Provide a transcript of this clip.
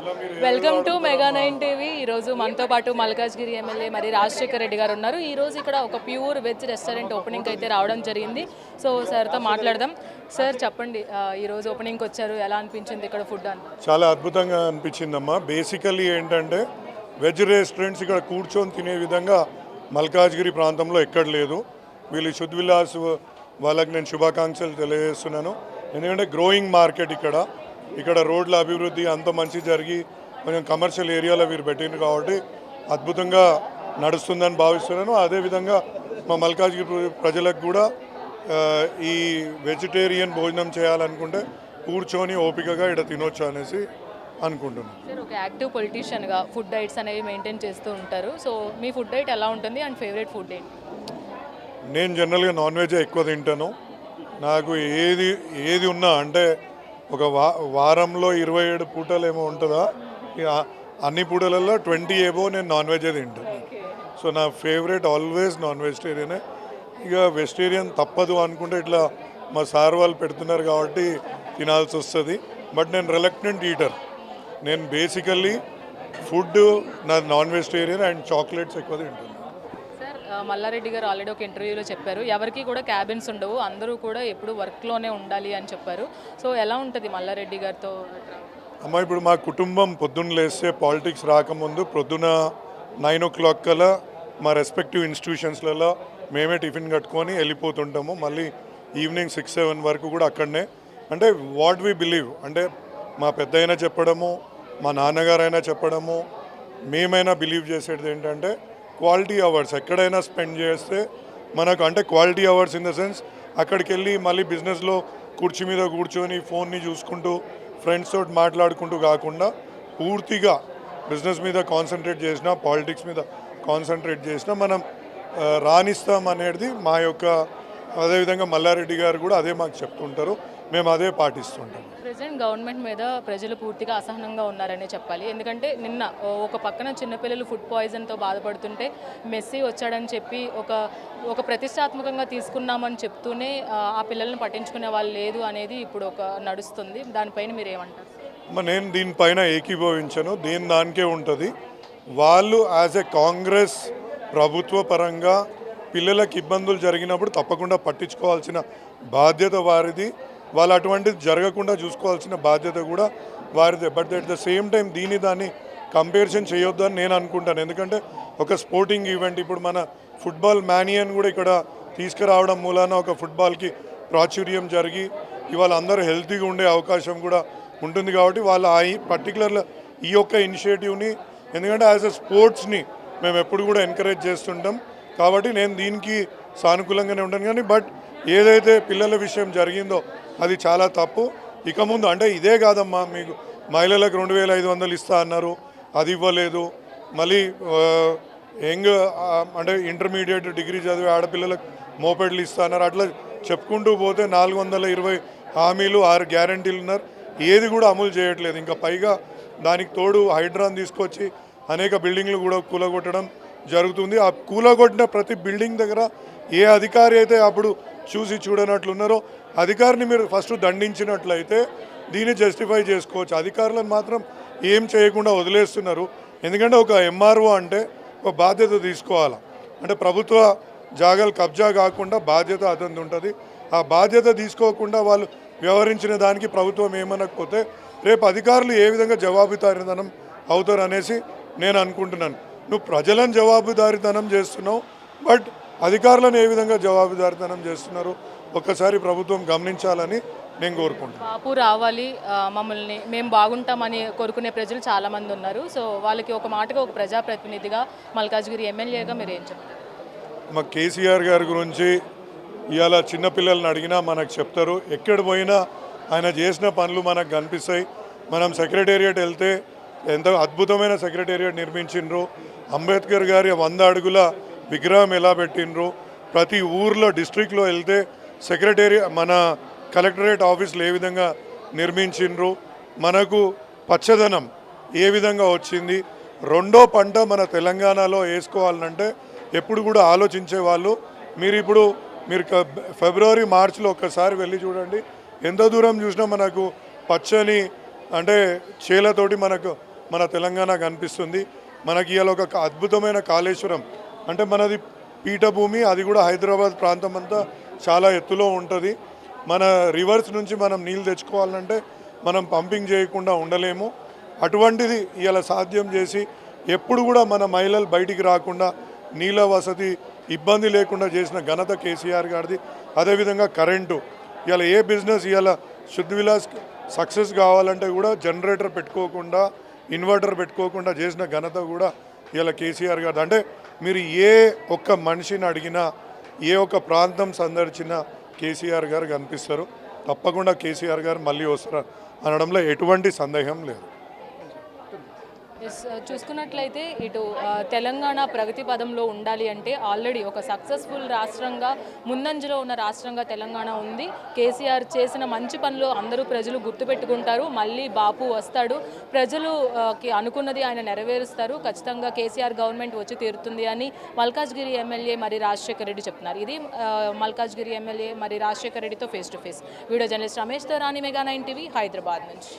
Welcome to mega 9 TV. ఈరోజు మనతో పాటు మల్కాజ్గిరి ఎమ్మెల్యే మరి రాజశేఖర్ రెడ్డి గారు ఉన్నారు. ఈరోజు ఇక్కడ ఒక ప్యూర్ వెజ్ రెస్టారెంట్ ఓపెనింగ్ అయితే రావడం జరిగింది. సో సార్తో మాట్లాడదాం. సార్ చెప్పండి, ఈరోజు ఓపెనింగ్కి వచ్చారు, ఎలా అనిపించింది ఇక్కడ ఫుడ్ అని? చాలా అద్భుతంగా అనిపించిందమ్మా. బేసికల్లీ ఏంటంటే వెజ్ రెస్టారెంట్స్ ఇక్కడ కూర్చొని తినే విధంగా మల్కాజ్గిరి ప్రాంతంలో ఎక్కడ లేదు. వీళ్ళు శుద్ధ్ విలాస్ వాళ్ళకి నేను శుభాకాంక్షలు తెలియజేస్తున్నాను. ఎందుకంటే గ్రోయింగ్ మార్కెట్ ఇక్కడ రోడ్ల అభివృద్ధి అంత మంచి జరిగి కొంచెం కమర్షియల్ ఏరియాలో వీరు పెట్టింది కాబట్టి అద్భుతంగా నడుస్తుందని భావిస్తున్నాను. అదేవిధంగా మా మల్కాజ్గిరి ప్రజలకు కూడా ఈ వెజిటేరియన్ భోజనం చేయాలనుకుంటే కూర్చొని ఓపికగా ఇక్కడ తినొచ్చు అనేసి అనుకుంటున్నాను. సార్, ఒక యాక్టివ్ పొలిటీషియన్గా ఫుడ్ డైట్స్ అనేవి మెయింటైన్ చేస్తూ ఉంటారు. సో మీ ఫుడ్ డైట్ ఎలా ఉంటుంది అండ్ ఫేవరెట్ ఫుడ్ ఏంటి? నేను జనరల్గా నాన్ వెజ్ ఎక్కువ తింటాను. నాకు ఏది ఉన్నా అంటే ఒక వారంలో 27 పూటలు ఏమో ఉంటుందా, అన్ని పూటలలో 20 ఏవో నేను నాన్ వెజ్ తింటాను. సో నా ఫేవరెట్ ఆల్వేస్ నాన్ వెజిటేరియనే. ఇక వెజిటేరియన్ తప్పదు అనుకుంటే ఇట్లా మా సార్ వాళ్ళు పెడుతున్నారు కాబట్టి తినాల్సి వస్తుంది. బట్ నేను రిలక్టెంట్ ఈటర్. నేను బేసికల్లీ ఫుడ్ నా నాన్ వెజిటేరియన్ అండ్ చాక్లెట్స్ ఎక్కువ తింటాను. మల్లారెడ్డి గారు ఆల్రెడీ ఒక ఇంటర్వ్యూలో చెప్పారు, ఎవరికి కూడా క్యాబిన్స్ ఉండవు, అందరూ కూడా ఎప్పుడు వర్క్లోనే ఉండాలి అని చెప్పారు. సో ఎలా ఉంటుంది మల్లారెడ్డి గారితో? అమ్మ, ఇప్పుడు మా కుటుంబం పొద్దున్న లేస్తే పాలిటిక్స్ రాకముందు పొద్దున 9 o'clock కల్లా మా రెస్పెక్టివ్ ఇన్స్టిట్యూషన్స్లలో మేమే టిఫిన్ కట్టుకొని వెళ్ళిపోతుంటాము. మళ్ళీ ఈవినింగ్ 6-7 వరకు కూడా అక్కడనే. అంటే వాట్ వీ బిలీవ్ అంటే మా పెద్ద అయినా చెప్పడము, మా నాన్నగారైనా చెప్పడము, మేమైనా బిలీవ్ చేసేది ఏంటంటే క్వాలిటీ అవర్స్ ఎక్కడైనా స్పెండ్ చేస్తే మనకు, అంటే quality hours in the sense అక్కడికి వెళ్ళి మళ్ళీ బిజినెస్లో కుర్చీ మీద కూర్చొని ఫోన్ని చూసుకుంటూ ఫ్రెండ్స్ తోటి మాట్లాడుకుంటూ కాకుండా పూర్తిగా బిజినెస్ మీద కాన్సన్ట్రేట్ చేసినా, పాలిటిక్స్ మీద కాన్సన్ట్రేట్ చేసినా మనం రాణిస్తాం అనేది మా యొక్క, అదేవిధంగా మల్లారెడ్డి గారు కూడా అదే మాకు చెప్తుంటారు, మేము అదే పాటిస్తుంటాం. ప్రెజెంట్ గవర్నమెంట్ మీద ప్రజలు పూర్తిగా అసహనంగా ఉన్నారనే చెప్పాలి. ఎందుకంటే నిన్న ఒక పక్కన చిన్నపిల్లలు ఫుడ్ పాయిజన్తో బాధపడుతుంటే మెస్సీ వచ్చాడని చెప్పి ఒక ప్రతిష్టాత్మకంగా తీసుకున్నామని చెప్తూనే ఆ పిల్లల్ని పట్టించుకునే వాళ్ళు లేదు అనేది ఇప్పుడు ఒక నడుస్తుంది. దానిపైన మీరు ఏమంటారు? నేను దీనిపైన ఏకీభవించను. దానికే ఉంటుంది. వాళ్ళు యాజ్ ఎ కాంగ్రెస్ ప్రభుత్వ పరంగా పిల్లలకు ఇబ్బందులు జరిగినప్పుడు తప్పకుండా పట్టించుకోవాల్సిన బాధ్యత వారిది. వాళ్ళు అటువంటిది జరగకుండా చూసుకోవాల్సిన బాధ్యత కూడా వారిదే. But at the same time దాన్ని కంపారిజన్ చేయొద్దు అని నేను అనుకుంటాను. ఎందుకంటే ఒక స్పోర్టింగ్ ఈవెంట్, ఇప్పుడు మన ఫుట్బాల్ మ్యానియన్ కూడా ఇక్కడ తీసుకురావడం మూలాన ఒక ఫుట్బాల్కి ప్రాచుర్యం జరిగి ఇవాళ అందరూ హెల్తీగా ఉండే అవకాశం కూడా ఉంటుంది. కాబట్టి వాళ్ళు పర్టికులర్ ఈ యొక్క ఇనిషియేటివ్ని, ఎందుకంటే యాజ్ ఎ స్పోర్ట్స్ని మేము ఎప్పుడు కూడా ఎంకరేజ్ చేస్తుంటాం. కాబట్టి నేను దీనికి సానుకూలంగానే ఉంటాను. కానీ బట్ ఏదైతే పిల్లల విషయం జరిగిందో అది చాలా తప్పు. ఇక ముందు అంటే ఇదే కాదమ్మా, మీకు మహిళలకు 2500 ఇస్తా అన్నారు, అది ఇవ్వలేదు. మళ్ళీ యంగ్ అంటే ఇంటర్మీడియట్ డిగ్రీ చదివే ఆడపిల్లలకు మోపెడ్లు ఇస్తా అన్నారు. అట్లా చెప్పుకుంటూ పోతే 420 హామీలు, 6 గ్యారంటీలు ఉన్నారు, ఏది కూడా అమలు చేయట్లేదు. ఇంకా పైగా దానికి తోడు హైడ్రాన్ తీసుకొచ్చి అనేక బిల్డింగ్లు కూడా కూలగొట్టడం జరుగుతుంది. ఆ కూలగొట్టిన ప్రతి బిల్డింగ్ దగ్గర ఏ అధికారి అయితే అప్పుడు చూసి చూడనట్లున్నారో అధికారిని మీరు ఫస్ట్ దండించినట్లయితే దీన్ని జస్టిఫై చేసుకోవచ్చు. అధికారులను మాత్రం ఏం చేయకుండా వదిలేస్తున్నారు. ఎందుకంటే ఒక ఎంఆర్ఓ అంటే ఒక బాధ్యత తీసుకోవాలి. అంటే ప్రభుత్వ జాగాలు కబ్జా కాకుండా బాధ్యత అతనిది ఉంటుంది. ఆ బాధ్యత తీసుకోకుండా వాళ్ళు వ్యవహరించిన దానికి ప్రభుత్వం ఏమనకపోతే రేపు అధికారులు ఏ విధంగా జవాబుదారీతనం అవుతారు అనేసి నేను అనుకుంటున్నాను. నువ్వు ప్రజలను జవాబుదారీతనం చేస్తున్నావు, బట్ అధికారులను ఏ విధంగా జవాబుదారీతనం చేస్తున్నారు ఒక్కసారి ప్రభుత్వం గమనించాలని నేను కోరుకుంటున్నాను. బాపు రావాలి, మమ్మల్ని మేము బాగుంటామని కోరుకునే ప్రజలు చాలామంది ఉన్నారు. సో వాళ్ళకి ఒక మాటగా ఒక ప్రజాప్రతినిధిగా మల్కాజ్గిరి ఎమ్మెల్యేగా మీరు ఏం చెప్తారు? మా కేసీఆర్ గారి గురించి ఇవాళ చిన్నపిల్లల్ని అడిగినా మనకు చెప్తారు. ఎక్కడ పోయినా ఆయన చేసిన పనులు మనకు కనిపిస్తాయి. మనం సెక్రటేరియట్ వెళ్తే ఎంత అద్భుతమైన సెక్రటేరియట్ నిర్మించిండ్రు, అంబేద్కర్ గారి 100 అడుగుల విగ్రహం ఎలా పెట్టినరు, ప్రతి ఊర్లో డిస్ట్రిక్ట్లో వెళ్తే మన కలెక్టరేట్ ఆఫీసులు ఏ విధంగా నిర్మించిండ్రు, మనకు పచ్చదనం ఏ విధంగా వచ్చింది. రెండో పంట మన తెలంగాణలో వేసుకోవాలంటే ఎప్పుడు కూడా ఆలోచించే వాళ్ళు. మీరు ఫిబ్రవరి మార్చిలో ఒక్కసారి వెళ్ళి చూడండి, ఎంత దూరం చూసినా మనకు పచ్చని అంటే చేలతోటి మనకు మన తెలంగాణ కనిపిస్తుంది. మనకి ఇవాళ ఒక అద్భుతమైన కాళేశ్వరం, అంటే మనది పీఠభూమి, అది కూడా హైదరాబాద్ ప్రాంతం అంతా చాలా ఎత్తులో ఉంటుంది. మన రివర్స్ నుంచి మనం నీళ్ళు తెచ్చుకోవాలంటే మనం పంపింగ్ చేయకుండా ఉండలేము. అటువంటిది ఇలా సాధ్యం చేసి ఎప్పుడు కూడా మన మహిళలు బయటికి రాకుండా నీళ్ళ వసతి ఇబ్బంది లేకుండా చేసిన ఘనత కేసీఆర్ గారిది. అదేవిధంగా కరెంటు, ఇలా ఏ బిజినెస్ ఇలా శుద్ధ విలాస్ సక్సెస్ కావాలంటే కూడా జనరేటర్ పెట్టుకోకుండా, ఇన్వర్టర్ పెట్టుకోకుండా చేసిన ఘనత కూడా ఇలా కేసీఆర్ గారు. అంటే మీరు ఏ ఒక్క మనిషిని అడిగినా, ఏ ఒక్క ప్రాంతం సందర్శించినా కేసీఆర్ గారు కనిపిస్తారు. తప్పకుండా కేసీఆర్ గారు మళ్ళీ వస్తారు అనడంలో ఎటువంటి సందేహం లేదు. చూసుకున్నట్లయితే ఇటు తెలంగాణ ప్రగతి పదంలో ఉండాలి అంటే ఆల్రెడీ ఒక సక్సెస్ఫుల్ రాష్ట్రంగా, ముందంజలో ఉన్న రాష్ట్రంగా తెలంగాణ ఉంది. కేసీఆర్ చేసిన మంచి పనులు అందరూ ప్రజలు గుర్తుపెట్టుకుంటారు. మళ్ళీ బాపు వస్తాడు, ప్రజలుకి అనుకున్నది ఆయన నెరవేరుస్తారు. ఖచ్చితంగా కేసీఆర్ గవర్నమెంట్ వచ్చి తీరుతుంది అని మల్కాజ్గిరి ఎమ్మెల్యే మరి రాజశేఖర రెడ్డి చెప్తున్నారు. ఇది మల్కాజ్గిరి ఎమ్మెల్యే మరి రాజశేఖర రెడ్డితో face to face. Video journalist రమేష్తో రాణి, మెగా 9 టీవీ, హైదరాబాద్ నుంచి.